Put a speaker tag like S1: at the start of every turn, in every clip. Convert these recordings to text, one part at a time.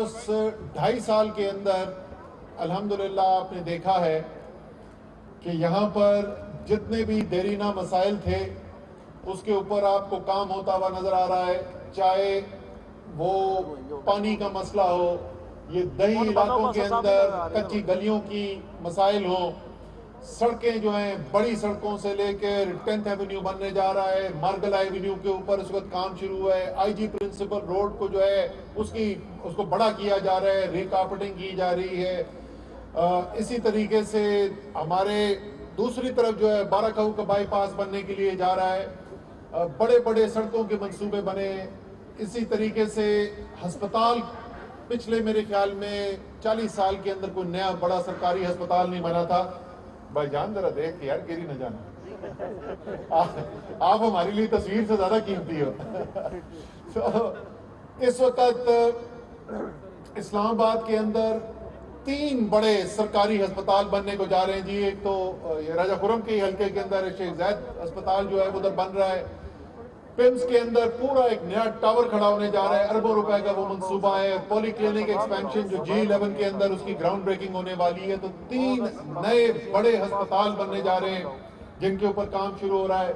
S1: اس 2.5 سال کے اندر الحمدللہ آپ نے دیکھا ہے کہ یہاں پر جتنے بھی دیرینہ مسائل تھے اس کے اوپر آپ کو کام ہوتا ہوا نظر آ رہا ہے، چاہے وہ پانی کا مسئلہ ہو، یہ دیہی علاقوں کے اندر کچی گلیوں کی مسائل ہوں، سڑکیں جو ہیں بڑی سڑکوں سے لے کر 10th ایونیو بننے جا رہا ہے، مارگل ایونیو کے اوپر اس وقت کام شروع ہوا ہے، آئی جی پرنسپل روڈ کو جو ہے اس کو بڑا کیا جا رہا ہے، ریکارپٹنگ کی جا رہی ہے۔ اسی طریقے سے ہمارے دوسری طرف جو ہے بارہ کا بائی پاس بننے کے لیے جا رہا ہے، بڑے بڑے سڑکوں کے منصوبے بنے۔ اسی طریقے سے ہسپتال پچھلے میرے خیال میں 40 سال کے اندر کوئی نیا بڑا سرکاری ہسپتال نہیں بنا تھا۔ بھائی جان ذرا دیکھ کے یار گری نہ جانا، آپ ہمارے لیے تصویر سے زیادہ قیمتی ہو۔ تو اس وقت اسلام آباد کے اندر 3 بڑے سرکاری ہسپتال بننے کو جا رہے ہیں جی۔ ایک تو راجہ خرم کے حلقے کے اندر شیخ زید ہسپتال جو ہے ادھر بن رہا ہے، پمس کے اندر پورا ایک نیا ٹاور کھڑا ہونے جا رہا ہے، اربوں روپے کا وہ منصوبہ ہے۔ پولی کلینک ایکسپینشن جو G11 کے اندر اس کی گراؤنڈ بریکنگ ہونے والی ہے۔ تو 3 نئے بڑے ہسپتال بننے جا رہے ہیں جن کے اوپر کام شروع ہو رہا ہے۔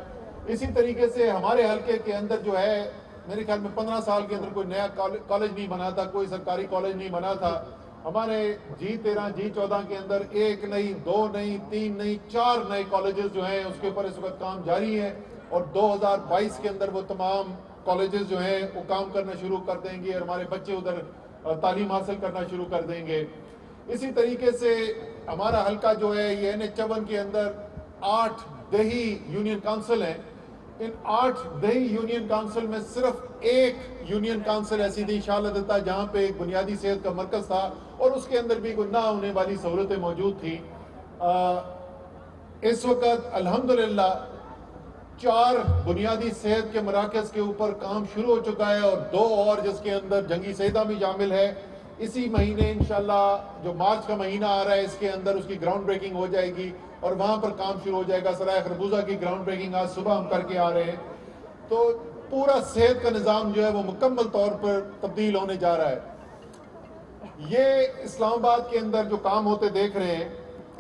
S1: اسی طریقے سے ہمارے حلقے کے اندر جو ہے میرے خیال میں 15 سال کے اندر کوئی نیا کالج نہیں بنا تھا، کوئی سرکاری کالج نہیں بنا تھا۔ ہمارے G13 G14 کے اندر 1 نہیں 2 نہیں 3 نہیں 4 نئے کالجز جو ہیں اس کے اوپر اس وقت کام جاری ہے، اور 2022 کے اندر وہ تمام کالجز جو ہیں وہ کام کرنا شروع کر دیں گے اور ہمارے بچے ادھر تعلیم حاصل کرنا شروع کر دیں گے۔ اسی طریقے سے ہمارا حلقہ جو ہے یہ NH51 کے اندر 8 دیہی یونین کانسل ہیں۔ ان 8 دیہی یونین کانسل میں صرف 1 یونین کانسل ایسی تھی انشاءاللہ دیتا جہاں پہ ایک بنیادی صحت کا مرکز تھا اور اس کے اندر بھی کوئی نہ ہونے والی سہولتیں موجود تھی۔ اس وقت الحمدللہ 4 بنیادی صحت کے مراکز کے اوپر کام شروع ہو چکا ہے، اور 2 اور جس کے اندر جنگی صحتہ بھی شامل ہے۔ اسی مہینے انشاءاللہ جو مارچ کا مہینہ آ رہا ہے اس کے اندر اس کی گراؤنڈ بریکنگ ہو جائے گی اور وہاں پر کام شروع ہو جائے گا۔ سرائے خربوزہ کی گراؤنڈ بریکنگ آج صبح ہم کر کے آ رہے ہیں۔ تو پورا صحت کا نظام جو ہے وہ مکمل طور پر تبدیل ہونے جا رہا ہے۔ یہ اسلام آباد کے اندر جو کام ہوتے دیکھ رہے ہیں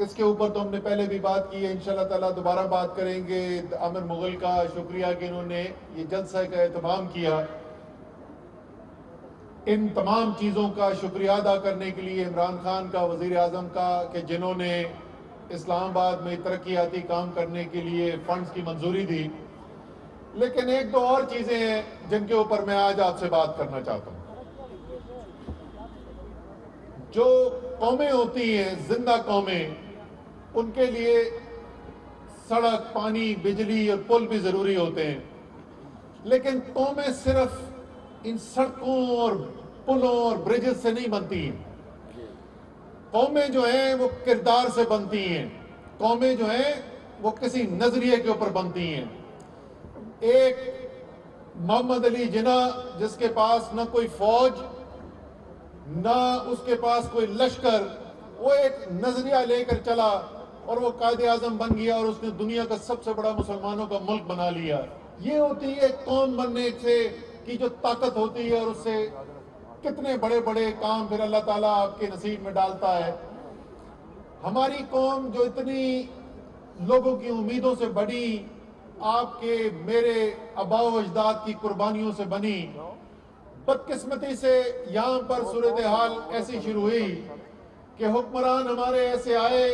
S1: اس کے اوپر تو ہم نے پہلے بھی بات کی ہے، انشاءاللہ تعالیٰ دوبارہ بات کریں گے۔ عامر مغل کا شکریہ کہ انہوں نے یہ جلسہ کا اہتمام کیا۔ ان تمام چیزوں کا شکریہ ادا کرنے کے لیے عمران خان کا، وزیر اعظم کا، کہ جنہوں نے اسلام آباد میں ترقیاتی کام کرنے کے لیے فنڈز کی منظوری دی۔ لیکن 1-2 اور چیزیں ہیں جن کے اوپر میں آج آپ سے بات کرنا چاہتا ہوں۔ جو قومیں ہوتی ہیں زندہ قومیں، ان کے لیے سڑک، پانی، بجلی اور پل بھی ضروری ہوتے ہیں، لیکن قومیں صرف ان سڑکوں اور پلوں اور برجز سے نہیں بنتی ہیں۔ قومیں جو ہیں وہ کردار سے بنتی ہیں، قومیں جو ہیں وہ کسی نظریے کے اوپر بنتی ہیں۔ ایک محمد علی جناح جس کے پاس نہ کوئی فوج نہ اس کے پاس کوئی لشکر، وہ ایک نظریہ لے کر چلا اور وہ قائد اعظم بن گیا اور اس نے دنیا کا سب سے بڑا مسلمانوں کا ملک بنا لیا۔ یہ ہوتی ہے قوم بننے سے کی جو طاقت ہوتی ہے، اور اس سے کتنے بڑے بڑے کام پھر اللہ تعالیٰ آپ کے نصیب میں ڈالتا ہے۔ ہماری قوم جو اتنی لوگوں کی امیدوں سے بڑی، آپ کے میرے آباء و اجداد کی قربانیوں سے بنی، بدقسمتی سے یہاں پر صورتحال ایسی شروع ہوئی کہ حکمران ہمارے ایسے آئے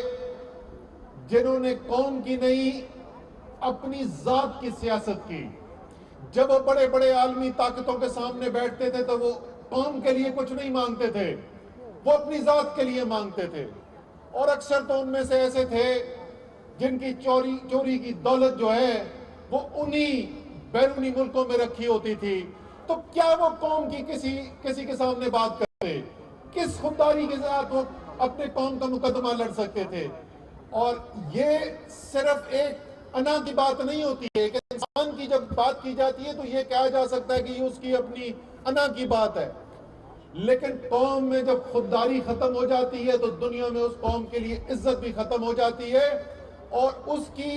S1: جنہوں نے قوم کی نہیں اپنی ذات کی سیاست کی۔ جب وہ بڑے بڑے عالمی طاقتوں کے سامنے بیٹھتے تھے تو وہ قوم کے لیے کچھ نہیں مانگتے تھے، وہ اپنی ذات کے لیے مانگتے تھے۔ اور اکثر تو ان میں سے ایسے تھے جن کی چوری کی دولت جو ہے وہ انہی بیرونی ملکوں میں رکھی ہوتی تھی۔ تو کیا وہ قوم کی کسی کے سامنے بات کرتے؟ کس خودداری کے ساتھ وہ اپنے قوم کا مقدمہ لڑ سکتے تھے؟ اور یہ صرف ایک انا کی بات نہیں ہوتی ہے کہ انسان کی جب بات کی جاتی ہے تو یہ کہا جا سکتا ہے کہ یہ اس کی اپنی انا کی بات ہے، لیکن قوم میں جب خودداری ختم ہو جاتی ہے تو دنیا میں اس قوم کے لیے عزت بھی ختم ہو جاتی ہے، اور اس کی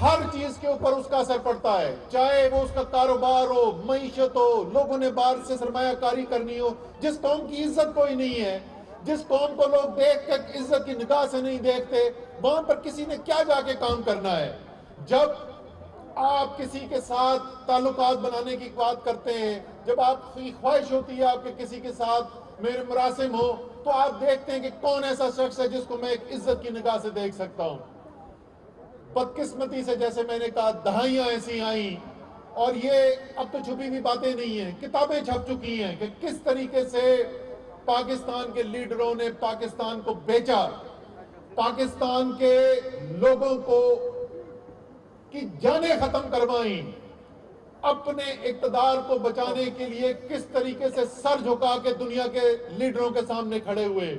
S1: ہر چیز کے اوپر اس کا اثر پڑتا ہے، چاہے وہ اس کا کاروبار ہو، معیشت ہو، لوگوں نے باہر سے سرمایہ کاری کرنی ہو۔ جس قوم کی عزت کوئی نہیں ہے، جس قوم کو لوگ دیکھ کر عزت کی نگاہ سے نہیں دیکھتے، وہاں پر کسی نے کیا جا کے کام کرنا ہے؟ جب آپ کسی کے ساتھ تعلقات بنانے کی بات کرتے ہیں، جب آپ کی خواہش ہوتی ہے آپ کے کسی کے ساتھ میرے مراسم ہو، تو آپ دیکھتے ہیں کہ کون ایسا شخص ہے جس کو میں ایک عزت کی نگاہ سے دیکھ سکتا ہوں۔ بدقسمتی سے جیسے میں نے کہا دہائیاں ایسی آئیں، اور یہ اب تو چھپی بھی باتیں نہیں ہیں، کتابیں چھپ چکی ہیں کہ کس طریقے سے پاکستان کے لیڈروں نے پاکستان کو بیچا، پاکستان کے لوگوں کو کی جانیں ختم کروائیں، اپنے اقتدار کو بچانے کے لیے کس طریقے سے سر جھکا کے دنیا کے لیڈروں کے سامنے کھڑے ہوئے۔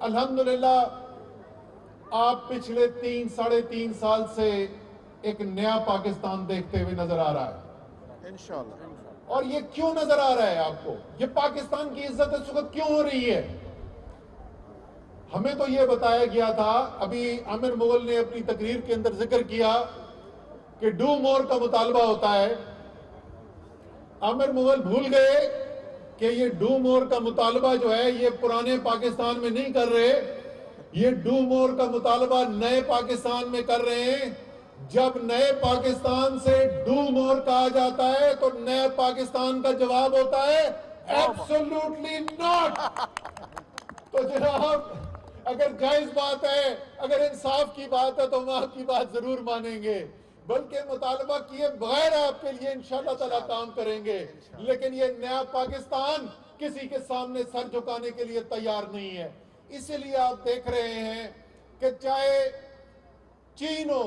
S1: الحمدللہ آپ پچھلے 3 ساڑھے 3 سال سے ایک نیا پاکستان دیکھتے ہوئے نظر آ رہا ہے انشاءاللہ۔ اور یہ کیوں نظر آ رہا ہے آپ کو؟ یہ پاکستان کی عزت اس وقت کیوں ہو رہی ہے؟ ہمیں تو یہ بتایا گیا تھا، ابھی عامر مغل نے اپنی تقریر کے اندر ذکر کیا کہ ڈو مور کا مطالبہ ہوتا ہے۔ عامر مغل بھول گئے کہ یہ ڈو مور کا مطالبہ جو ہے یہ پرانے پاکستان میں نہیں کر رہے، یہ ڈو مور کا مطالبہ نئے پاکستان میں کر رہے ہیں۔ جب نئے پاکستان سے ڈو مور کہا جاتا ہے تو نئے پاکستان کا جواب ہوتا ہے ایبسولوٹلی ناٹ۔ تو جناب اگر جائز بات ہے، اگر انصاف کی بات ہے تو ہم آپ کی بات ضرور مانیں گے، بلکہ مطالبہ کیے بغیر آپ کے لیے انشاءاللہ تعالیٰ کام کریں گے۔ لیکن یہ نیا پاکستان کسی کے سامنے سر جھکانے کے لیے تیار نہیں ہے۔ اسی لیے آپ دیکھ رہے ہیں کہ چاہے چین ہو،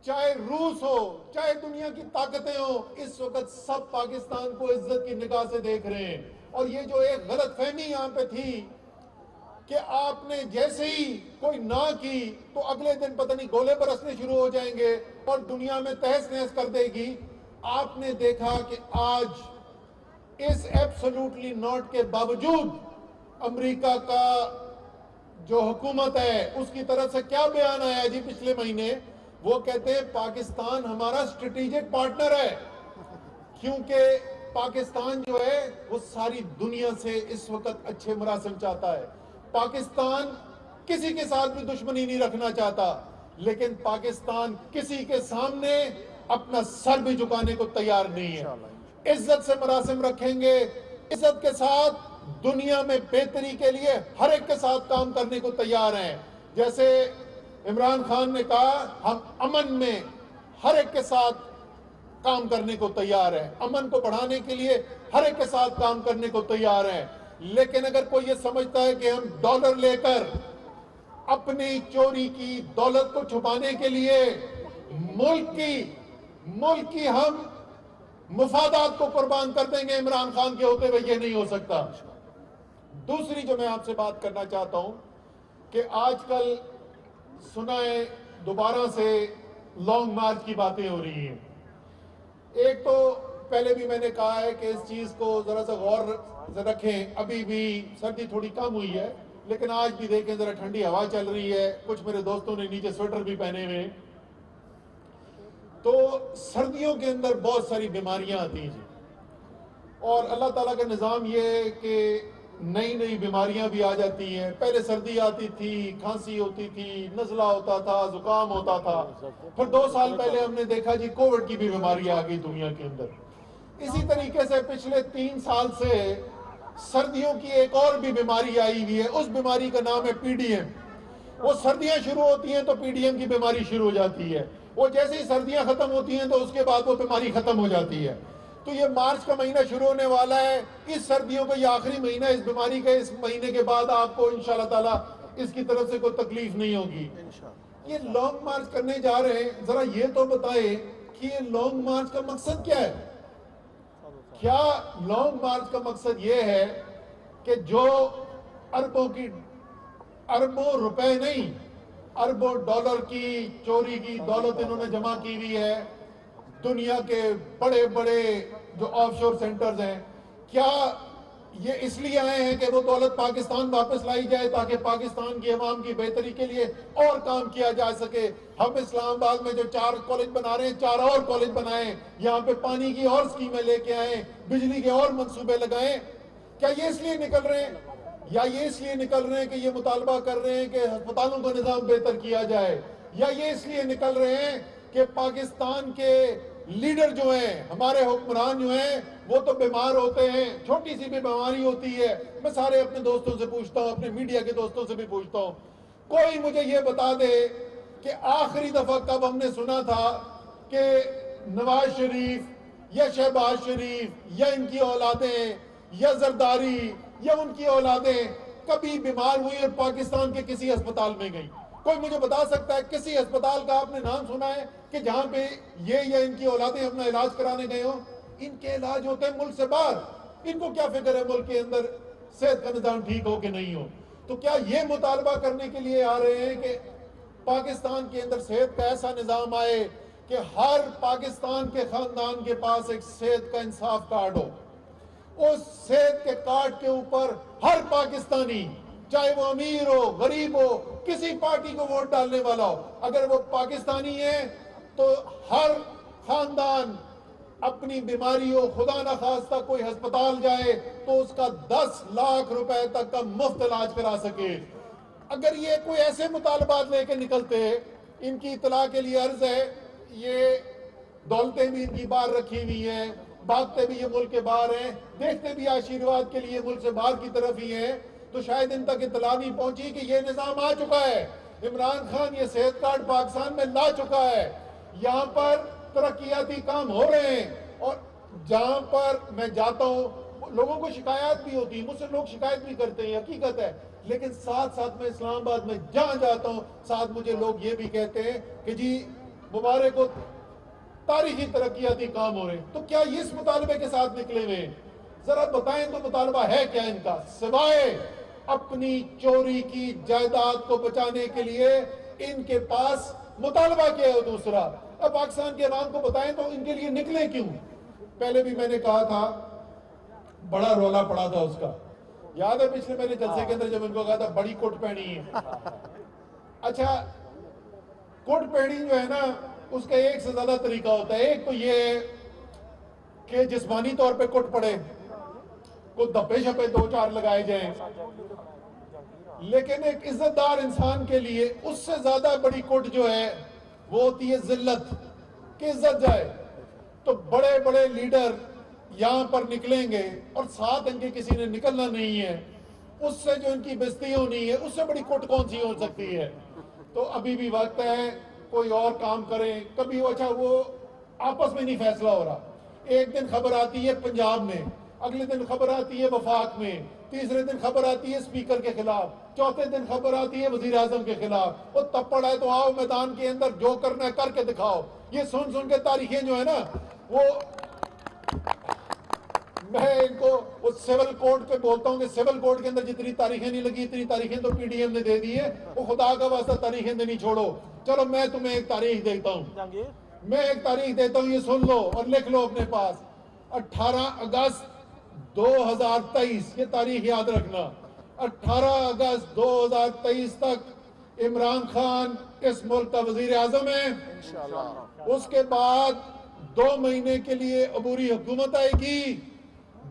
S1: چاہے روس ہو، چاہے دنیا کی طاقتیں ہوں، اس وقت سب پاکستان کو عزت کی نگاہ سے دیکھ رہے ہیں۔ اور یہ جو ایک غلط فہمی یہاں پہ تھی کہ آپ نے جیسے ہی کوئی نہ کی تو اگلے دن پتہ نہیں گولے برسنے شروع ہو جائیں گے اور دنیا میں تہس نہس کر دے گی۔ آپ نے دیکھا کہ آج اس ایبسولوٹلی ناٹ کے باوجود امریکہ کا جو حکومت ہے اس کی طرف سے کیا بیان آیا جی پچھلے مہینے؟ وہ کہتے ہیں پاکستان ہمارا اسٹریٹیجک پارٹنر ہے، کیونکہ پاکستان جو ہے وہ ساری دنیا سے اس وقت اچھے مراسم چاہتا ہے۔ پاکستان کسی کے ساتھ بھی دشمنی نہیں رکھنا چاہتا، لیکن پاکستان کسی کے سامنے اپنا سر بھی جھکانے کو تیار نہیں ہے۔ عزت سے مراسم رکھیں گے، عزت کے ساتھ دنیا میں بہتری کے لیے ہر ایک کے ساتھ کام کرنے کو تیار ہیں۔ جیسے عمران خان نے کہا ہم امن میں ہر ایک کے ساتھ کام کرنے کو تیار ہیں، امن کو بڑھانے کے لیے ہر ایک کے ساتھ کام کرنے کو تیار ہیں۔ لیکن اگر کوئی یہ سمجھتا ہے کہ ہم ڈالر لے کر اپنی چوری کی دولت کو چھپانے کے لیے ملک کی ہم مفادات کو قربان کر دیں گے عمران خان کے ہوتے ہوئے، یہ نہیں ہو سکتا۔ دوسری جو میں آپ سے بات کرنا چاہتا ہوں کہ آج کل سنائے دوبارہ سے لانگ مارچ کی باتیں ہو رہی ہیں۔ ایک تو پہلے بھی میں نے کہا ہے کہ اس چیز کو ذرا سا غور سے رکھیں، ابھی بھی سردی تھوڑی کم ہوئی ہے لیکن آج بھی دیکھیں ذرا ٹھنڈی ہوا چل رہی ہے، کچھ میرے دوستوں نے نیچے سویٹر بھی پہنے ہوئے۔ تو سردیوں کے اندر بہت ساری بیماریاں آتی ہیں جی، اور اللہ تعالیٰ کا نظام یہ ہے کہ نئی بیماریاں بھی آ جاتی ہیں۔ پہلے سردی آتی تھی، کھانسی ہوتی تھی، نزلہ ہوتا تھا، زکام ہوتا تھا، پھر 2 سال پہلے ہم نے دیکھا جی کووڈ کی بھی بیماری آ گئی دنیا کے اندر۔ اسی طریقے سے پچھلے 3 سال سے سردیوں کی ایک اور بھی بیماری آئی ہوئی ہے، اس بیماری کا نام ہے پی ڈی ایم۔ وہ سردیاں شروع ہوتی ہیں تو پی ڈی ایم کی بیماری شروع ہو جاتی ہے، وہ جیسے ہی سردیاں ختم ہوتی ہیں تو اس کے بعد وہ بیماری ختم ہو جاتی ہے۔ تو یہ مارچ کا مہینہ شروع ہونے والا ہے، اس سردیوں کا یہ آخری مہینہ اس بیماری کا، اس مہینے کے بعد آپ کو انشاءاللہ تعالیٰ اس کی طرف سے کوئی تکلیف نہیں ہوگی۔ یہ لانگ مارچ کرنے جا رہے ہیں، ذرا یہ تو بتائیں کہ یہ لانگ مارچ کا مقصد کیا ہے؟ کیا لانگ مارچ کا مقصد یہ ہے کہ جو اربوں روپے نہیں، اربوں ڈالر کی چوری کی دولت انہوں نے جمع کی ہوئی ہے دنیا کے بڑے بڑے جو آف شور سینٹرز ہیں، کیا یہ اس لیے آئے ہیں کہ وہ دولت پاکستان واپس لائی جائے تاکہ پاکستان کی عوام کی بہتری کے لیے اور کام کیا جا سکے. ہم اسلام آباد میں جو 4 کالج بنا رہے ہیں 4 اور کالج بنائیں, یہاں پہ پانی کی اور اسکیمیں لے کے آئیں, بجلی کے اور منصوبے لگائیں. کیا یہ اس لیے نکل رہے ہیں یا یہ اس لیے نکل رہے ہیں کہ یہ مطالبہ کر رہے ہیں کہ ہسپتالوں کا نظام بہتر کیا جائے, یا یہ اس لیے نکل رہے ہیں کہ پاکستان کے لیڈر جو ہیں, ہمارے حکمران جو ہیں, وہ تو بیمار ہوتے ہیں, چھوٹی سی بھی بیماری ہوتی ہے. میں سارے اپنے دوستوں سے پوچھتا ہوں, اپنے میڈیا کے دوستوں سے بھی پوچھتا ہوں, کوئی مجھے یہ بتا دے کہ آخری دفعہ کب ہم نے سنا تھا کہ نواز شریف یا شہباز شریف یا ان کی اولادیں یا زرداری یا ان کی اولادیں کبھی بیمار ہوئی اور پاکستان کے کسی ہسپتال میں گئی؟ کوئی مجھے بتا سکتا ہے کسی ہسپتال کا آپ نے نام سنا ہے کہ جہاں پہ یہ یا ان کی اولادیں اپنا علاج کرانے گئے ہوں؟ ان کے علاج ہوتے ہیں ملک سے باہر. ان کو کیا فکر ہے ملک کے اندر صحت کا نظام ٹھیک ہو کہ نہیں ہو؟ تو کیا یہ مطالبہ کرنے کے لیے آ رہے ہیں کہ پاکستان کے اندر صحت کا ایسا نظام آئے کہ ہر پاکستان کے خاندان کے پاس ایک صحت کا انصاف کارڈ ہو؟ اس صحت کے کارڈ کے اوپر ہر پاکستانی, چاہے وہ امیر ہو غریب ہو, کسی پارٹی کو ووٹ ڈالنے والا ہو, اگر وہ پاکستانی ہے تو ہر خاندان اپنی بیماری ہو, خدا نخواستہ کوئی ہسپتال جائے تو اس کا 10 لاکھ روپے تک کا مفت علاج کرا سکے. اگر یہ کوئی ایسے مطالبات لے کے نکلتے, ان کی اطلاع کے لیے عرض ہے, یہ دولتیں بھی ان کی باہر رکھی ہوئی ہیں, بھاگتے بھی یہ ملک کے باہر ہیں, دیکھتے بھی آشیرواد کے لیے ملک سے باہر کی طرف ہی ہیں, تو شاید ان تک اطلاع نہیں پہنچی کہ یہ نظام آ چکا ہے. عمران خان یہ صحت کارڈ پاکستان میں لا چکا ہے. یہاں پر ترقیاتی کام ہو رہے ہیں, اور جہاں پر میں جاتا ہوں لوگوں کو شکایات بھی ہوتی, مجھ سے لوگ شکایت بھی کرتے ہیں, حقیقت ہے, لیکن ساتھ ساتھ میں اسلام آباد میں جہاں جاتا ہوں ساتھ مجھے لوگ یہ بھی کہتے ہیں کہ جی مبارک ہو, تاریخی ترقیاتی کام ہو رہے ہیں. تو کیا یہ اس مطالبے کے ساتھ نکلے ہوئے ہیں؟ ذرا بتائیں تو مطالبہ ہے کیا ان کا, سوائے اپنی چوری کی جائیداد کو بچانے کے لیے ان کے پاس مطالبہ کیا ہے دوسرا؟ اب پاکستان کے عوام کو بتائیں تو ان کے لیے نکلے کیوں؟ پہلے بھی میں نے کہا تھا, بڑا رولا پڑا تھا اس کا, یاد ہے پچھلے میرے جلسے کے اندر جب ان کو کہا تھا بڑی کوٹ پہنی ہے. اچھا, کوٹ پہنی جو ہے نا اس کا ایک سے زیادہ طریقہ ہوتا ہے. ایک تو یہ ہے کہ جسمانی طور پہ کوٹ پڑے, کو دھپے شپے 2-4 لگائے جائیں, لیکن ایک عزت دار انسان کے لیے اس سے زیادہ بڑی کوٹ جو ہے وہ ہوتی ہے ذلت, کہ عزت جائے. تو بڑے بڑے لیڈر یہاں پر نکلیں گے اور ساتھ ان کے کسی نے نکلنا نہیں ہے, اس سے جو ان کی بےزتی ہونی ہے اس سے بڑی کوٹ کون سی ہو سکتی ہے؟ تو ابھی بھی وقت ہے, کوئی اور کام کریں. کبھی اچھا وہ آپس میں نہیں فیصلہ ہو رہا, ایک دن خبر آتی ہے پنجاب میں, اگلے دن خبر آتی ہے وفاق میں, تیسرے دن خبر آتی ہے اسپیکر کے خلاف, چوتھے دن خبر آتی ہے وزیر اعظم کے خلاف. وہ تپڑ ہے تو آؤ میدان کے اندر, جو کرنا ہے کر کے دکھاؤ. یہ سن سن کے تاریخیں جو ہے نا وہ, میں ان کو وہ سیول کوڈ پہ بولتا ہوں کہ سیول کوڈ کے اندر جتنی تاریخیں نہیں لگی اتنی تاریخیں تو پی ڈی ایم نے دے دی ہے. وہ خدا کا واسطہ تاریخیں دینی چھوڑو. چلو میں تمہیں ایک تاریخ دیتا ہوں, میں ایک تاریخ دیتا ہوں, یہ سن لو اور لکھ لو اپنے پاس. 18 اگست 2023, یہ تاریخ یاد رکھنا. 18 اگست 2023 تک عمران خان اس ملک کا وزیر اعظم ہے. اس کے بعد 2 مہینے کے لیے عبوری حکومت آئے گی,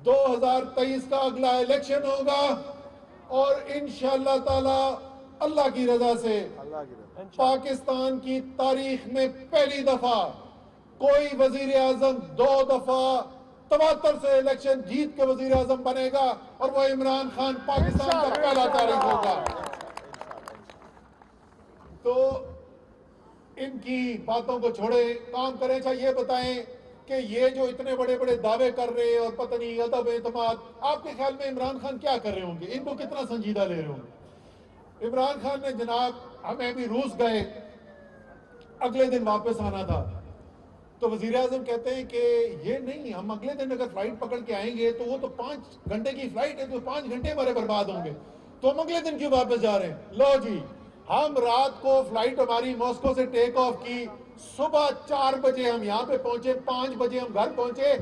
S1: 2023 کا اگلا الیکشن ہوگا, اور انشاءاللہ تعالی اللہ کی رضا سے پاکستان کی تاریخ میں پہلی دفعہ کوئی وزیر اعظم 2 دفعہ تواتر سے الیکشن جیت کے وزیر اعظم بنے گا, اور وہ عمران خان پاکستان کا پہلا تاریخ ہوگا. تو ان کی باتوں کو چھوڑے, کام کریں. اچھا یہ بتائیں کہ یہ جو اتنے بڑے بڑے دعوے کر رہے ہیں اور پتہ نہیں ادب اعتماد, آپ کے خیال میں عمران خان کیا کر رہے ہوں گے؟ ان کو کتنا سنجیدہ لے رہے ہوں گے؟ عمران خان نے جناب, ہمیں بھی روس گئے, اگلے دن واپس آنا تھا, تو وزیر اعظم کہتے ہیں کہ یہ نہیں, ہم اگلے دن اگر فلائٹ پکڑ کے آئیں گے تو وہ تو 5 گھنٹے کی فلائٹ ہے, تو 5 گھنٹے ہمارے برباد ہوں گے, تو ہم اگلے دن کیوں واپس جا رہے ہیں؟ لو جی, ہم رات کو فلائٹ ہماری ماسکو سے ٹیک آف کی, صبح 4 بجے ہم یہاں پہ پہنچے, 5 بجے ہم گھر پہنچے,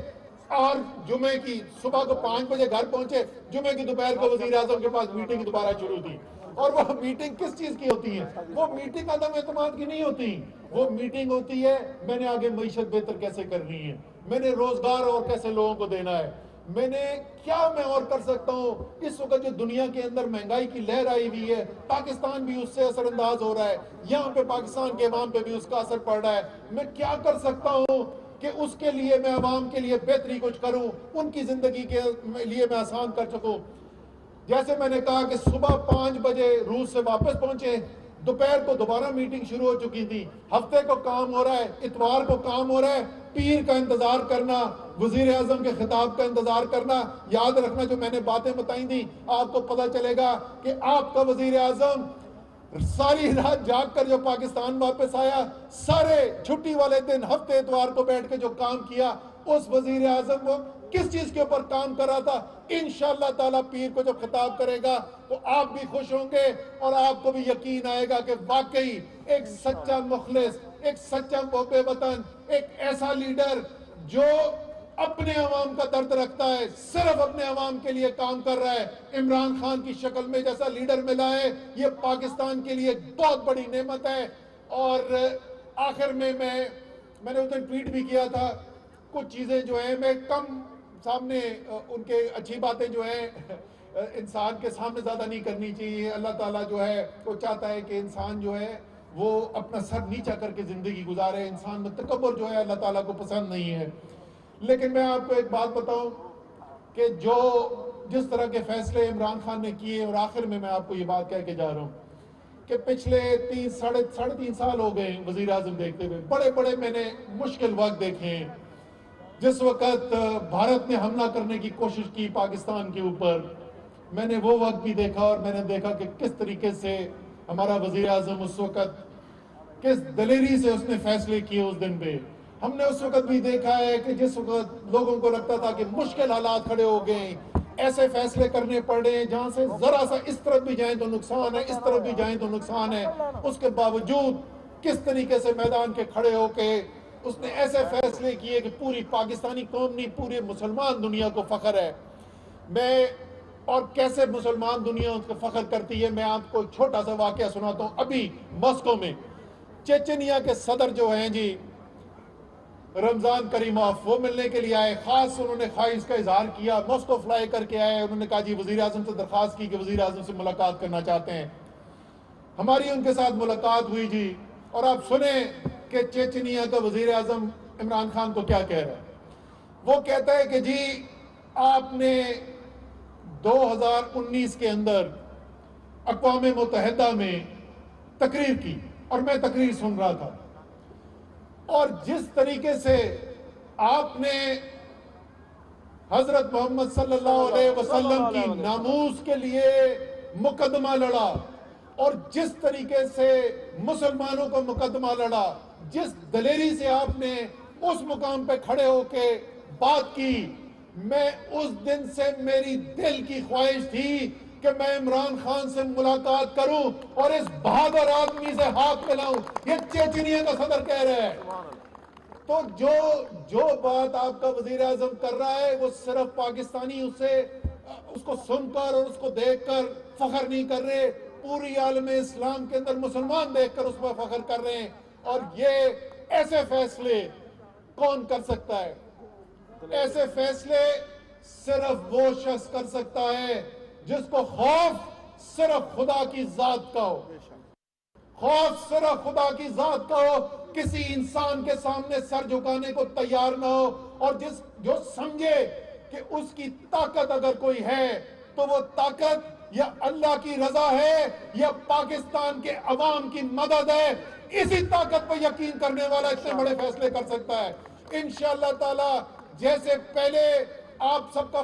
S1: اور جمعے کی صبح کو 5 بجے گھر پہنچے، جمعے کی دوپہر کو وزیر اعظم کے پاس میٹنگ دوبارہ شروع تھی۔ اور وہ میٹنگ کس چیز کی ہوتی ہے؟ وہ میٹنگ عدم اعتماد کی نہیں ہوتی، وہ میٹنگ ہوتی ہے میں نے آگے معیشت بہتر کیسے کرنی ہے، میں نے روزگار اور کیسے لوگوں کو دینا ہے، میں نے کیا میں اور کر سکتا ہوں۔ اس وقت جو دنیا کے اندر مہنگائی کی لہر آئی ہوئی ہے، پاکستان بھی اس سے اثر انداز ہو رہا ہے، یہاں پہ پاکستان کے عوام پہ بھی اس کا اثر پڑ رہا ہے، میں کیا کر سکتا ہوں کہ اس کے لیے میں عوام کے لیے بہتری کچھ کروں، ان کی زندگی کے لیے میں آسان کر سکوں۔ جیسے میں نے کہا کہ صبح 5 بجے روس سے واپس پہنچے، دوپہر کو دوبارہ میٹنگ شروع ہو چکی تھی، ہفتے کو کام ہو رہا ہے، اتوار کو کام ہو رہا ہے، پیر کا انتظار کرنا، وزیر اعظم کے خطاب کا انتظار کرنا۔ یاد رکھنا جو میں نے باتیں بتائی تھی، آپ کو پتہ چلے گا کہ آپ کا وزیر اعظم ساری رات جاگ کر جو پاکستان واپس آیا، سارے چھٹی والے دن ہفتے اتوار کو بیٹھ کے جو کام کیا، اس وزیر اعظم وہ کس چیز کے اوپر کام کر رہا تھا؟ انشاءاللہ تعالیٰ پیر کو جب خطاب کرے گا تو آپ بھی خوش ہوں گے اور آپ کو بھی یقین آئے گا کہ واقعی ایک سچا مخلص، ایک سچا محب وطن، ایک ایسا لیڈر جو اپنے عوام کا درد رکھتا ہے، صرف اپنے عوام کے لیے کام کر رہا ہے۔ عمران خان کی شکل میں جیسا لیڈر ملا ہے، یہ پاکستان کے لیے ایک بہت بڑی نعمت ہے۔ اور آخر میں نے اس دن ٹویٹ بھی کیا تھا، کچھ چیزیں جو ہیں میں کم سامنے ان کے اچھی باتیں جو ہیں انسان کے سامنے زیادہ نہیں کرنی چاہیے۔ اللہ تعالیٰ جو ہے وہ چاہتا ہے کہ انسان جو ہے وہ اپنا سر نیچا کر کے زندگی گزارے، انسان میں تکبر جو ہے اللہ تعالیٰ کو پسند نہیں ہے۔ لیکن میں آپ کو ایک بات بتاؤں کہ جس طرح کے فیصلے عمران خان نے کیے، اور آخر میں آپ کو یہ بات کہہ کے جا رہا ہوں کہ پچھلے ساڑھے تین سال ہو گئے وزیر اعظم دیکھتے ہوئے، بڑے بڑے میں نے مشکل وقت دیکھے ہیں۔ جس وقت بھارت نے حملہ کرنے کی کوشش کی پاکستان کے اوپر، میں نے وہ وقت بھی دیکھا، اور میں نے دیکھا کہ کس طریقے سے ہمارا وزیر اعظم اس وقت کس دلیری سے اس نے فیصلے کیے اس دن پہ۔ ہم نے اس وقت بھی دیکھا ہے کہ جس وقت لوگوں کو لگتا تھا کہ مشکل حالات کھڑے ہو گئے، ایسے فیصلے کرنے پڑے جہاں سے ذرا سا اس طرف بھی جائیں تو نقصان ہے، اس طرف بھی جائیں تو نقصان ہے، اس کے باوجود کس طریقے سے میدان کے کھڑے ہو کے اس نے ایسے فیصلے کیے کہ پوری پاکستانی قوم نہیں، پورے مسلمان دنیا کو فخر ہے۔ اور کیسے مسلمان دنیا اس کو فخر کرتی ہے، میں آپ کو چھوٹا سا واقعہ سناتا ہوں۔ ابھی ماسکو میں چیچنیا کے صدر جو ہیں جی رمضان کریموف، وہ ملنے کے لیے آئے، خاص انہوں نے خواہش کا اظہار کیا، ماسکو فلائی کر کے آئے، انہوں نے کہا جی وزیر اعظم سے درخواست کی کہ وزیر اعظم سے ملاقات کرنا چاہتے ہیں۔ ہماری ان کے ساتھ ملاقات ہوئی جی، اور آپ سنیں کہ چیچنیا کا وزیر اعظم عمران خان کو کیا کہہ رہا ہے۔ وہ کہتا ہے کہ جی آپ نے 2019 کے اندر اقوام متحدہ میں تقریر کی، اور میں تقریر سن رہا تھا، اور جس طریقے سے آپ نے حضرت محمد صلی اللہ علیہ وسلم کی ناموس کے لیے مقدمہ لڑا، اور جس طریقے سے مسلمانوں کو مقدمہ لڑا، جس دلیری سے آپ نے اس مقام پہ کھڑے ہو کے بات کی، میں اس دن سے میری دل کی خواہش تھی کہ میں عمران خان سے ملاقات کروں اور اس بہادر آدمی سے ہاتھ ملاؤں۔ یہ چیچنیا کا صدر کہہ رہا ہے۔ تو جو بات آپ کا وزیر اعظم کر رہا ہے، وہ صرف پاکستانی اس کو سن کر اور اس کو دیکھ کر فخر نہیں کر رہے، پوری عالم اسلام کے اندر مسلمان دیکھ کر اس پر فخر کر رہے ہیں۔ اور یہ ایسے فیصلے کون کر سکتا ہے؟ ایسے فیصلے صرف وہ شخص کر سکتا ہے جس کو خوف صرف خدا کی ذات کا ہو، خوف صرف خدا کی ذات کا ہو، کسی انسان کے سامنے سر جھکانے کو تیار نہ ہو، اور جو سمجھے کہ اس کی طاقت اگر کوئی ہے تو وہ طاقت یا اللہ کی رضا ہے یا پاکستان کے عوام کی مدد ہے، اسی طاقت پر یقین کرنے والا اتنے بڑے فیصلے کر سکتا ہے۔ انشاءاللہ تعالی جیسے پہلے آپ سب کا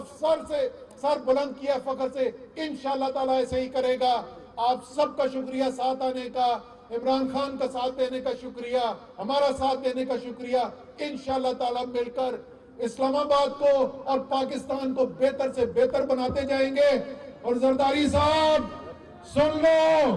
S1: سر بلند کیا فخر سے، انشاءاللہ تعالی ایسے ہی کرے گا۔ آپ سب کا شکریہ ساتھ آنے کا، عمران خان کا ساتھ دینے کا شکریہ، ہمارا ساتھ دینے کا شکریہ۔ انشاءاللہ تعالی مل کر اسلام آباد کو اور پاکستان کو بہتر سے بہتر بناتے جائیں گے۔ اور زرداری صاحب سن لو،